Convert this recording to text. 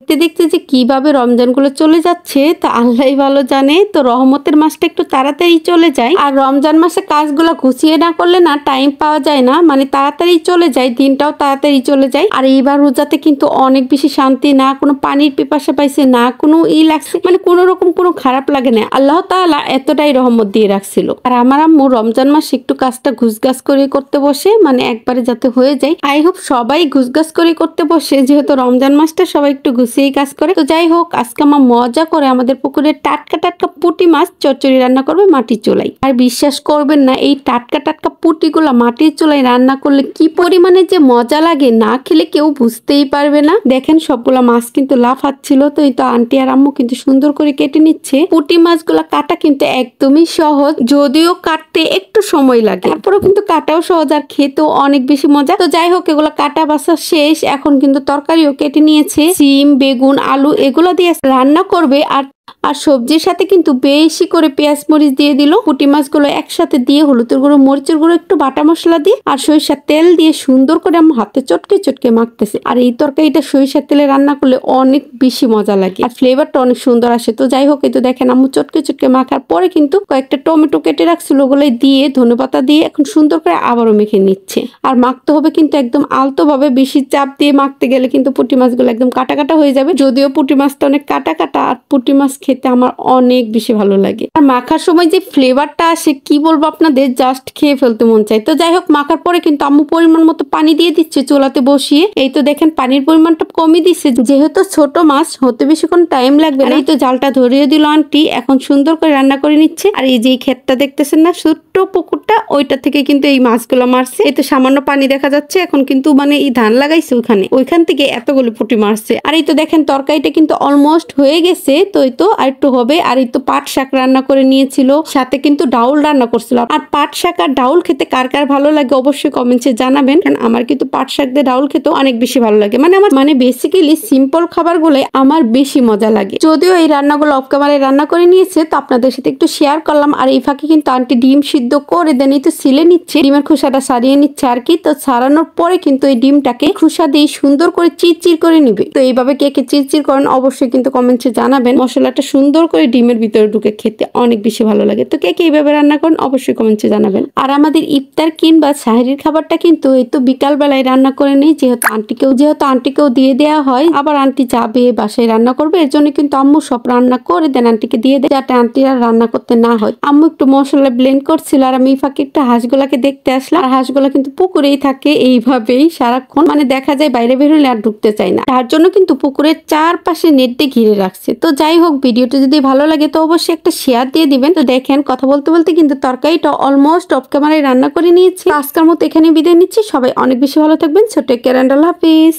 দেখতে দেখতে যে কিভাবে রমজানগুলো চলে যাচ্ছে তা আল্লাহই ভালো জানে। তো রহমতের মাসটা একটু তাড়াতাড়ি চলে যায়, আর রমজান মাসে কাজগুলো গুছিয়ে না করলে না টাইম পাওয়া যায় না, মানে তাড়াতাড়ি চলে যায়, দিনটাও তাড়াতাড়ি চলে যায়। আর এইবার রোজাতে কিন্তু অনেক বেশি শান্তি, না কোনো পানির পিপাসা পাইছে, না কোনো লাগছে, মানে কোনো রকম কোনো খারাপ লাগে না। আল্লাহ তাআলা এতটাই রহমত দিয়ে রাখছিল। আর আমার আম্মু রমজান মাসে একটু কাজটা ঘুষগাছ করে করতে বসে, মানে একবারে যাতে হয়ে যায়। আই হোপ সবাই ঘুষগাছ করে করতে বসে, যেহেতু রমজান মাসটা সবাই একটু গুছিয়েই কাজ করে। তো যাই হোক, আজকে আমার মজা করে আমাদের পুকুরে টাটকা টাটকা পুঁটি মাছ চচ্চড়ি রান্না করবে মাটির চুলায়। আর বিশ্বাস করবেন না, এই টাটকা টাটকা পুঁটিগুলা মাটির চুলায় রান্না করলে কি পরিমাণে যে মজা লাগে, না খেলে কেউ বুঝতেই পারবে না। দেখেন সবগুলা মাছ কিন্তু লাফাচ্ছিল। তো এই তো আন্টি আর আম্মু কিন্তু সুন্দর করে কেটে নিচ্ছে। পুঁটি মাছগুলা কাটা কিন্তু একদমই সহজ, যদিও কাটতে একটু সময় লাগে, তারপরেও কিন্তু কাটাও সহজ আর খেতেও অনেক বেশি মজা। তো যাই হোক, এগুলো কাটা বাছা শেষ, এখন কিন্তু তরকারিও কেটে নিয়েছে। সিম, বেগুন, আলু এগুলো দিয়ে রান্না করবে। আর সবজির সাথে কিন্তু বেশি করে পেঁয়াজ মরিচ দিয়ে দিল। পুঁটি মাছগুলো একসাথে দিয়ে হলুদের গুঁড়ো, মরিচের গুঁড়ো, একটু বাটা মশলা দিয়ে আর সরিষার তেল দিয়ে সুন্দর করে আমার হাতে চটকে চটকে মাখতেছে। আর এই তরকারিটা সরিষার তেলে রান্না করলে অনেক বেশি মজা লাগে আর ফ্লেভারটা অনেক সুন্দর আসে। তো যাই হোক, এই তো দেখেন আম্মু চটকে চটকে মাখার পরে কিন্তু কয়েকটা টমেটো কেটে রাখছিল, ওগুলো দিয়ে ধনেপাতা দিয়ে এখন সুন্দর করে আবারও মেখে নিচ্ছে। আর মাখতে হবে কিন্তু একদম আলতো ভাবে, বেশি চাপ দিয়ে মাখতে গেলে কিন্তু পুঁটি মাছগুলো একদম কাটা কাটা হয়ে যাবে। যদিও পুঁটি মাছটা অনেক কাটা কাটা, আর পুঁটি মাছ খেতে আমার অনেক বেশি ভালো লাগে। আর মাখার সময় যে ফ্লেভারটা আসে কি বলবো আপনাদের, জাস্ট খেয়ে ফেলতে মন চায়। তো যাই হোক, মাখার পরে কিন্তু আম্মু পরিমাণ মতো পানি দিয়ে দিচ্ছে চুলাতে বসিয়ে। এই তো দেখেন পানির পরিমাণটা কমই দিচ্ছে, যেহেতু ছোট মাছ হতে বেশিক্ষণ টাইম লাগবে না। এই তো জালটা ধরিয়ে দিল আন্টি, এখন সুন্দর করে রান্না করে নিচ্ছে। আর এই যে ক্ষেতটা দেখতেছেন না, ছোট্ট পুকুরটা, ওইটা থেকে কিন্তু এই মাছগুলো মারছে। এই তো সামান্য পানি দেখা যাচ্ছে, এখন কিন্তু মানে এই ধান লাগাইছে ওইখান থেকে এতগুলো পুঁটি মারছে। আর এই তো দেখেন তরকারিটা কিন্তু অলমোস্ট হয়ে গেছে। তো এই তো আর একটু হবে। আর এই তো পাট শাক রান্না করে নিয়েছিল, সাথে কিন্তু ডাউল রান্না করছিল। আর পাট শাক আর ডাউল খেতে কার কার ভালো লাগে অবশ্যই কমেন্টে জানাবেন। কারণ আমার কিন্তু পাট শাক দিয়ে ডাউল খেতে অনেক বেশি ভালো লাগে। মানে আমার বেসিক্যালি সিম্পল খাবারগুলো আমার বেশি মজা লাগে। যদিও এই রান্নাগুলো অফ ক্যামেরায় রান্না করে নিয়েছে, তো আপনাদের সাথে একটু শেয়ার করলাম। আর এই ফাঁকে কিন্তু আন্টি ডিম সিদ্ধ করে দেন, এই তো ছিলে নিচ্ছে, ডিমের খোসাটা সারিয়ে নিচ্ছে আর কি। তো ছাড়ানোর পরে কিন্তু এই ডিমটাকে খোসা দিয়ে সুন্দর করে চিরচির করে নিবে। তো এইভাবে কে কে চিরচির করেন অবশ্যই কিন্তু কমেন্টে জানাবেন। মশলাটা সুন্দর করে ডিমের ভিতরে ঢুকে খেতে অনেক বেশি ভালো লাগে। তো কে কে এইভাবে রান্না করেন অবশ্যই কমেন্টে জানাবেন। আর আমাদের ইফতার কিংবা সাহরির খাবারটা কিন্তু এই তো বিকাল বেলায় রান্না করে নেই, যেহেতু আন্টিকেও দিয়ে দেওয়া হয়। আবার আন্টি যাবে বাসায় রান্না করবে, এর জন্য কিন্তু আম্মু সব রান্না করে দেন, আন্টিকে দিয়ে দেয়, যাতে আন্টি আর রান্না করতে না হয়। আম্মু একটু মশলা ব্লেন্ড করছিল, আর আমি ফাঁকে একটা হাঁসগুলাকে দেখতে আসলাম। আর হাঁসগুলা কিন্তু পুকুরেই থাকে এইভাবেই সারাক্ষণ, মানে দেখা যায় বাইরে বেরোলে আর ঢুকতে চায় না, তার জন্য কিন্তু পুকুরের চারপাশে নেট দিয়ে ঘিরে রাখছে। তো যাই হোক, ভিডিওটা যদি ভালো লাগে তো অবশ্যই একটা শেয়ার দিয়ে দিবেন। তো দেখেন কথা বলতে বলতে কিন্তু তরকারিটা অলমোস্ট অফ ক্যামেরায় রান্না করে নিয়েছি। আজকের মতো এখানে বিদায় নিচ্ছি। সবাই অনেক বেশি ভালো থাকবেন। ছোট্ট কেয়ার, আল্লাহ হাফিজ।